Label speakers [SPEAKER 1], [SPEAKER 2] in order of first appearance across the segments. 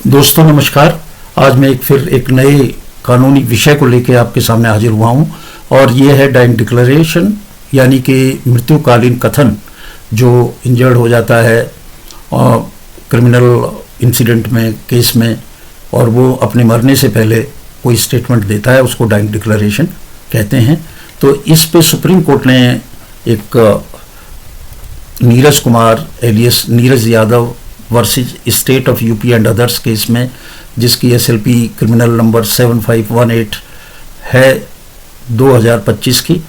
[SPEAKER 1] दोस्तों नमस्कार। आज मैं फिर एक नए कानूनी विषय को लेकर आपके सामने हाजिर हुआ हूं और ये है डाइंग डिक्लेरेशन, यानी कि मृत्युकालीन कथन जो इंजर्ड हो जाता है क्रिमिनल इंसिडेंट में, केस में, और वो अपने मरने से पहले कोई स्टेटमेंट देता है, उसको डाइंग डिक्लेरेशन कहते हैं। तो इस पे सुप्रीम कोर्ट ने एक Neeraj Kumar alias Neeraj Yadav versus State of UP and others case में, जिसकी SLP क्रिमिनल नंबर 7518 है 2025 की,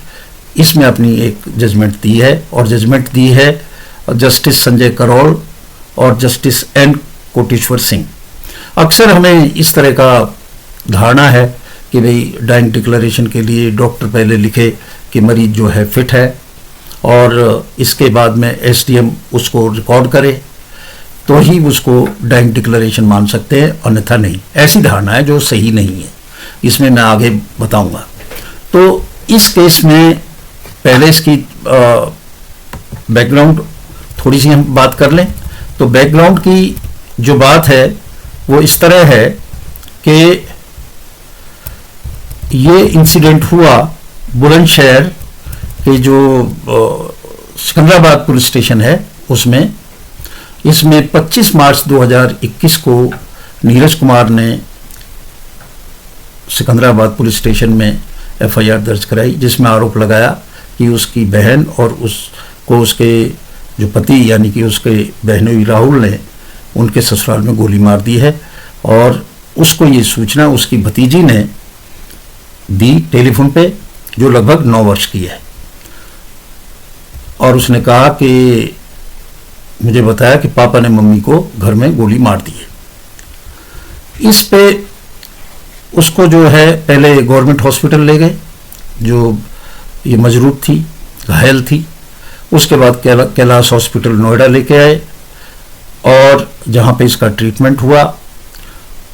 [SPEAKER 1] इसमें अपनी एक जजमेंट दी है। और जजमेंट दी है जस्टिस संजय करोल और जस्टिस N कोटेश्वर सिंह। अक्सर हमें इस तरह का धारणा है कि भाई डाइंग डिक्लेरेशन के लिए डॉक्टर पहले लिखे कि मरीज जो है फिट है और इसके बाद में SDM उसको रिकॉर्ड करे तो ही उसको डाइंग डिक्लेरेशन मान सकते हैं, अन्यथा नहीं। ऐसी धारणा है जो सही नहीं है, इसमें मैं आगे बताऊंगा। तो इस केस में पहले इसकी बैकग्राउंड थोड़ी सी हम बात कर लें। तो बैकग्राउंड की जो बात है वो इस तरह है कि ये इंसिडेंट हुआ बुलंदशहर के जो सिकंदराबाद पुलिस स्टेशन है उसमें। इसमें 25 मार्च 2021 को नीरज कुमार ने सिकंदराबाद पुलिस स्टेशन में FIR दर्ज कराई, जिसमें आरोप लगाया कि उसकी बहन और उसको उसके जो पति यानी कि उसके बहनोई राहुल ने उनके ससुराल में गोली मार दी है। और उसको ये सूचना उसकी भतीजी ने दी टेलीफोन पे, जो लगभग 9 वर्ष की है। और उसने कहा कि मुझे बताया कि पापा ने मम्मी को घर में गोली मार दी है। इस पे उसको जो है पहले गवर्नमेंट हॉस्पिटल ले गए, जो ये मजरूब थी, घायल थी। उसके बाद कैलाश हॉस्पिटल नोएडा लेके आए और जहाँ पे इसका ट्रीटमेंट हुआ।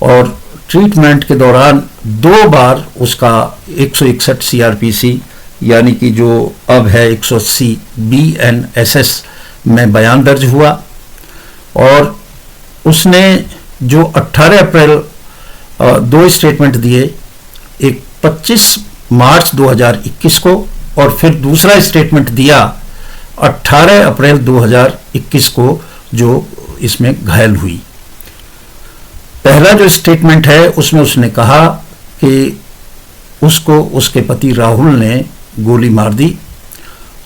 [SPEAKER 1] और ट्रीटमेंट के दौरान 2 बार उसका 161 CRPC यानी कि जो अब है 180 BNSS में बयान दर्ज हुआ। और उसने जो 18 अप्रैल 2 स्टेटमेंट दिए, एक 25 मार्च 2021 को और फिर दूसरा स्टेटमेंट दिया 18 अप्रैल 2021 को, जो इसमें घायल हुई। पहला जो स्टेटमेंट है उसमें उसने कहा कि उसको उसके पति राहुल ने गोली मार दी।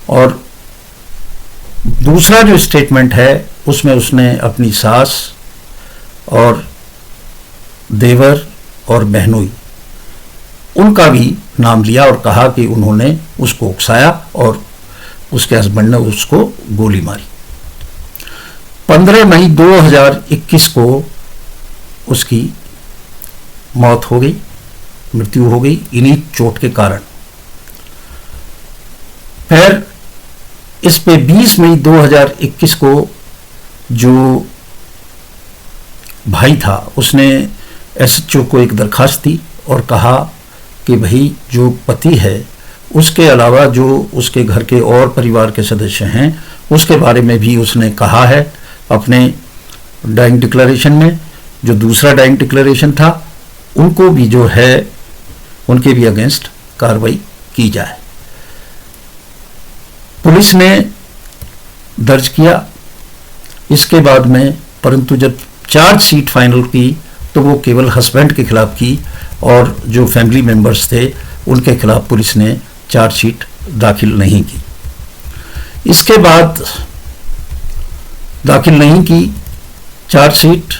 [SPEAKER 1] और दूसरा जो स्टेटमेंट है उसमें उसने अपनी सास और देवर और बहनोई उनका भी नाम लिया और कहा कि उन्होंने उसको उकसाया और उसके हस्बैंड ने उसको गोली मारी। 15 मई 2021 को उसकी मौत हो गई, मृत्यु हो गई इन्हीं चोट के कारण। फिर इस पे 20 मई 2021 को जो भाई था उसने SHO को एक दरखास्त दी और कहा कि भाई जो पति है उसके अलावा जो उसके घर के और परिवार के सदस्य हैं उसके बारे में भी उसने कहा है अपने डाइंग डिक्लेरेशन में। जो दूसरा डाइंग डिक्लेरेशन था उनको भी जो है उनके भी अगेंस्ट कार्रवाई की जाए। पुलिस ने दर्ज किया इसके बाद में, परंतु जब चार्जशीट फाइनल की तो वो केवल हस्बैंड के खिलाफ की और जो फैमिली मेंबर्स थे उनके खिलाफ पुलिस ने चार्जशीट दाखिल नहीं की। इसके बाद दाखिल नहीं की चार्जशीट,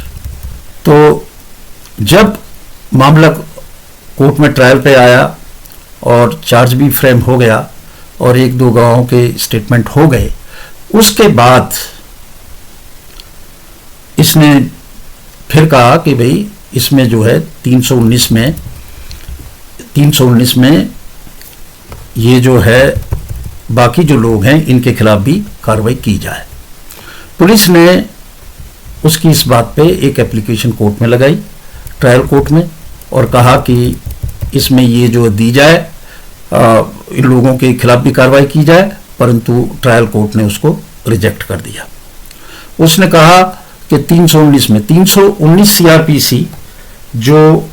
[SPEAKER 1] तो जब मामला कोर्ट में ट्रायल पे आया और चार्ज भी फ्रेम हो गया और 1-2 गवाहों के स्टेटमेंट हो गए, उसके बाद इसने फिर कहा कि भाई इसमें जो है 319 में ये जो है बाकी जो लोग हैं इनके खिलाफ भी कार्रवाई की जाए। पुलिस ने उसकी इस बात पे एक एप्लीकेशन कोर्ट में लगाई, ट्रायल कोर्ट में, और कहा कि इसमें ये जो दी जाए इन लोगों के खिलाफ भी कार्रवाई की जाए, परंतु ट्रायल कोर्ट ने उसको रिजेक्ट कर दिया। उसने कहा कि 319 सीआरपीसी जो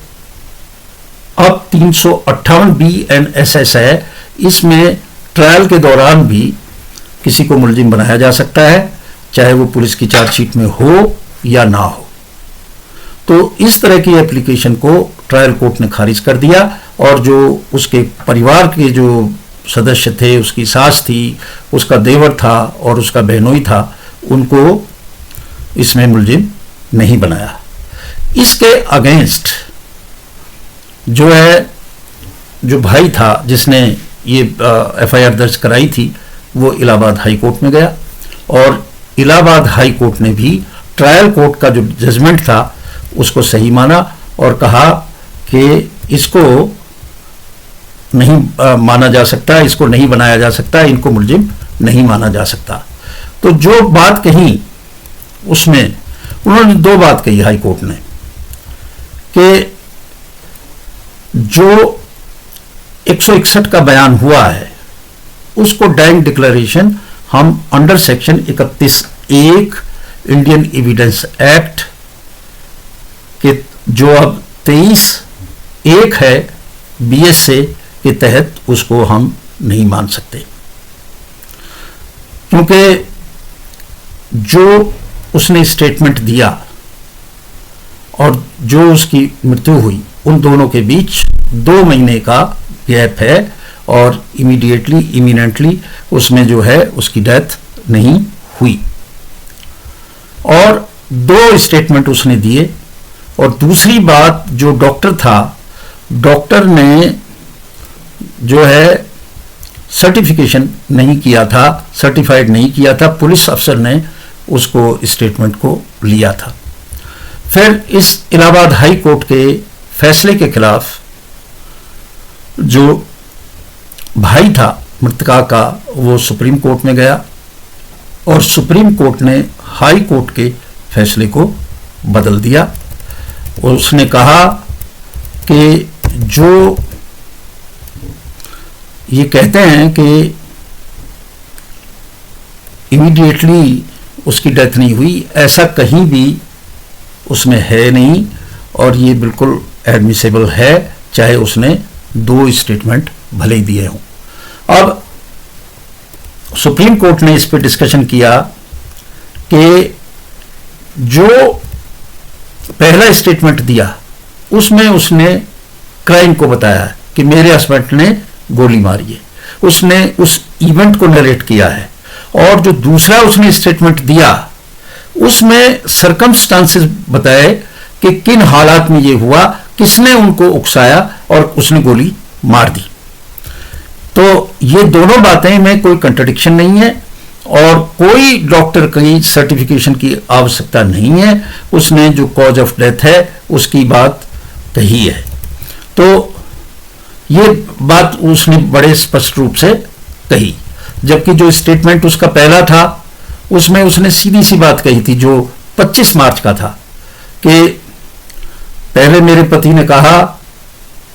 [SPEAKER 1] अब 358 बी एंड एसएस है, इसमें ट्रायल के दौरान भी किसी को मुलजिम बनाया जा सकता है, चाहे वो पुलिस की चार्जशीट में हो या ना हो। तो इस तरह की एप्लीकेशन को ट्रायल कोर्ट ने खारिज कर दिया और जो उसके परिवार के जो सदस्य थे, उसकी सास थी, उसका देवर था और उसका बहनोई था, उनको इसमें मुलजिम नहीं बनाया। इसके अगेंस्ट जो है, जो भाई था जिसने ये एफआईआर दर्ज कराई थी, वो इलाहाबाद हाई कोर्ट में गया और इलाहाबाद हाई कोर्ट ने भी ट्रायल कोर्ट का जो जजमेंट था उसको सही माना और कहा कि इसको नहीं माना जा सकता, इसको नहीं बनाया जा सकता, इनको मुलजिम नहीं माना जा सकता। तो जो बात कही उसमें उन्होंने दो बात कही हाई कोर्ट ने कि जो 161 का बयान हुआ है उसको डैंग डिक्लेरेशन हम under section 31(1) Indian evidence act के जो अब 23(1) है बीएसए के तहत उसको हम नहीं मान सकते, क्योंकि जो उसने स्टेटमेंट दिया और जो उसकी मृत्यु हुई उन दोनों के बीच 2 महीने का गैप है और इमीडिएटली इमिनेंटली उसमें जो है उसकी डेथ नहीं हुई और 2 स्टेटमेंट उसने दिए। और दूसरी बात, जो डॉक्टर था, डॉक्टर ने जो है सर्टिफिकेशन नहीं किया था, सर्टिफाइड नहीं किया था, पुलिस अफसर ने उसको स्टेटमेंट को लिया था। फिर इस इलाहाबाद हाई कोर्ट के फैसले के खिलाफ जो भाई था मृतका का, वो सुप्रीम कोर्ट में गया और सुप्रीम कोर्ट ने हाई कोर्ट के फैसले को बदल दिया। उसने कहा कि जो ये कहते हैं कि इमीडिएटली उसकी डेथ नहीं हुई, ऐसा कहीं भी उसमें है नहीं और ये बिल्कुल एडमिसेबल है, चाहे उसने 2 स्टेटमेंट भले ही दिए हों। अब सुप्रीम कोर्ट ने इस पर डिस्कशन किया कि जो पहला स्टेटमेंट दिया उसमें उसने क्राइम को बताया कि मेरे हस्बैंड ने गोली मारी है, उसने उस इवेंट को नरेट किया है। और जो दूसरा उसने स्टेटमेंट दिया उसमें सर्कमस्टांसेस बताए कि किन हालात में ये हुआ, किसने उनको उकसाया और उसने गोली मार दी। तो ये दोनों बातें में कोई कंट्रडिक्शन नहीं है और कोई डॉक्टर की सर्टिफिकेशन की आवश्यकता नहीं है, उसने जो कॉज ऑफ डेथ है उसकी बात कही है। तो ये बात उसने बड़े स्पष्ट रूप से कही, जबकि जो स्टेटमेंट उसका पहला था उसमें उसने सीधी सी बात कही थी जो 25 मार्च का था कि पहले मेरे पति ने कहा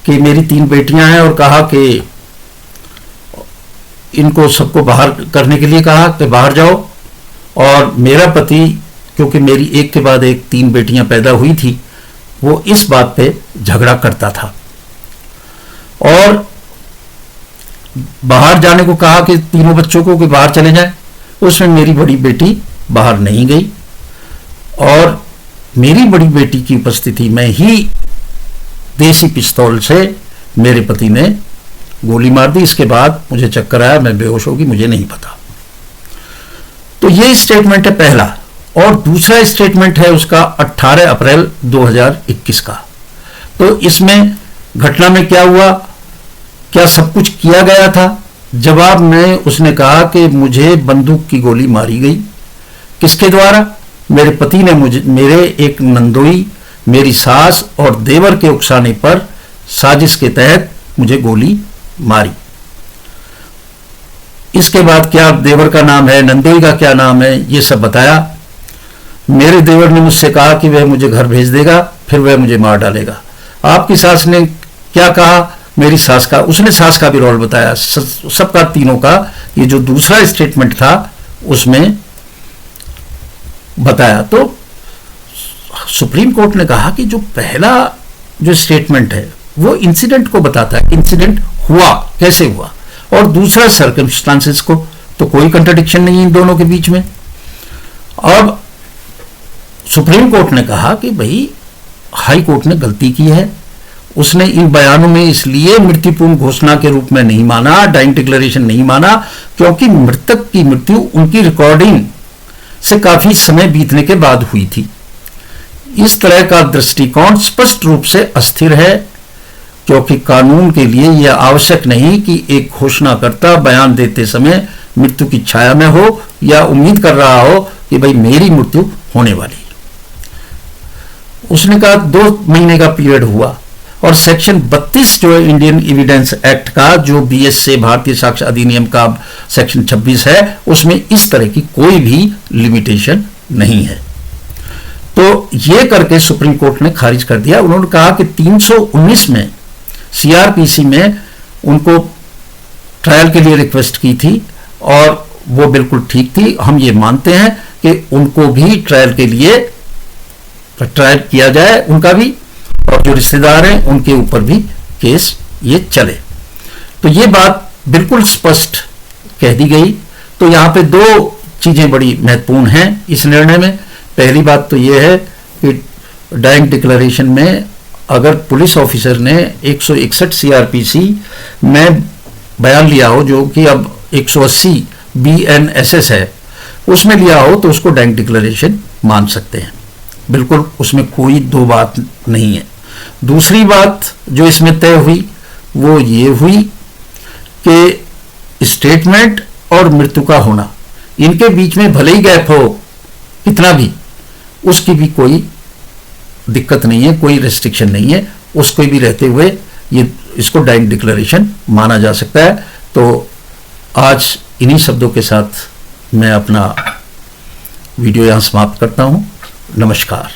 [SPEAKER 1] कि मेरी 3 बेटियां हैं और कहा कि इनको सबको बाहर करने के लिए कहा कि बाहर जाओ, और मेरा पति, क्योंकि मेरी एक के बाद एक 3 बेटियां पैदा हुई थी, वो इस बात पे झगड़ा करता था और बाहर जाने को कहा कि तीनों बच्चों को कि बाहर चले जाएं। उसमें मेरी बड़ी बेटी बाहर नहीं गई और मेरी बड़ी बेटी की उपस्थिति में ही देसी पिस्तौल से मेरे पति ने गोली मार दी। इसके बाद मुझे चक्कर आया, मैं बेहोश होगी, मुझे नहीं पता। तो ये स्टेटमेंट है पहला। और दूसरा स्टेटमेंट है उसका 18 अप्रैल 2021 का। तो इसमें घटना में क्या हुआ, क्या सब कुछ किया गया था? जवाब में उसने कहा कि मुझे बंदूक की गोली मारी गई। किसके द्वारा? मेरे पति ने मुझे, मेरे एक नंदोई, मेरी सास और देवर के उकसाने पर साजिश के तहत मुझे गोली मारी। इसके बाद क्या देवर का नाम है, नंदोई का क्या नाम है, ये सब बताया। मेरे देवर ने मुझसे कहा कि वह मुझे घर भेज देगा, फिर वह मुझे मार डालेगा। आपकी सास ने क्या कहा? मेरी सास का, उसने सास का भी रोल बताया, सबका, तीनों का। ये जो दूसरा स्टेटमेंट था उसमें बताया। तो सुप्रीम कोर्ट ने कहा कि जो पहला जो स्टेटमेंट है वो इंसिडेंट को बताता है, इंसिडेंट हुआ कैसे हुआ, और दूसरा सर्कमस्टांसेस को, तो कोई कंट्राडिक्शन नहीं इन दोनों के बीच में। अब सुप्रीम कोर्ट ने कहा कि भाई हाई कोर्ट ने गलती की है, उसने इन बयानों में इसलिए मृत्युपूर्ण घोषणा के रूप में नहीं माना, डाइंग डिक्लेरेशन नहीं माना, क्योंकि मृतक की मृत्यु उनकी रिकॉर्डिंग से काफी समय बीतने के बाद हुई थी। इस तरह का दृष्टिकोण स्पष्ट रूप से अस्थिर है, क्योंकि कानून के लिए यह आवश्यक नहीं कि एक घोषणाकर्ता बयान देते समय मृत्यु की छाया में हो या उम्मीद कर रहा हो कि भाई मेरी मृत्यु होने वाली। उसने कहा 2 महीने का पीरियड हुआ, और सेक्शन 32 जो इंडियन एविडेंस एक्ट का, जो बीएस से भारतीय साक्ष्य अधिनियम का सेक्शन 26 है, उसमें इस तरह की कोई भी लिमिटेशन नहीं है। तो ये करके सुप्रीम कोर्ट ने खारिज कर दिया। उन्होंने कहा कि 319 में सीआरपीसी में उनको ट्रायल के लिए रिक्वेस्ट की थी और वो बिल्कुल ठीक थी। हम ये मानते हैं कि उनको भी ट्रायल के लिए ट्रायल किया जाए, उनका भी, और जो रिश्तेदार हैं उनके ऊपर भी केस ये चले। तो ये बात बिल्कुल स्पष्ट कह दी गई। तो यहां पे 2 चीजें बड़ी महत्वपूर्ण हैं इस निर्णय में। पहली बात तो ये है कि डाइंग डिक्लेरेशन में अगर पुलिस ऑफिसर ने 161 सीआरपीसी में बयान लिया हो, जो कि अब 180 बीएनएसएस है, उसमें लिया हो, तो उसको डाइंग डिक्लेरेशन मान सकते हैं, बिल्कुल उसमें कोई 2 बात नहीं है। दूसरी बात जो इसमें तय हुई वो ये हुई कि स्टेटमेंट और मृत्यु का होना, इनके बीच में भले ही गैप हो कितना भी, उसकी भी कोई दिक्कत नहीं है, कोई रेस्ट्रिक्शन नहीं है, उसको भी रहते हुए ये इसको डाइंग डिक्लेरेशन माना जा सकता है। तो आज इन्हीं शब्दों के साथ मैं अपना वीडियो यहां समाप्त करता हूं। नमस्कार।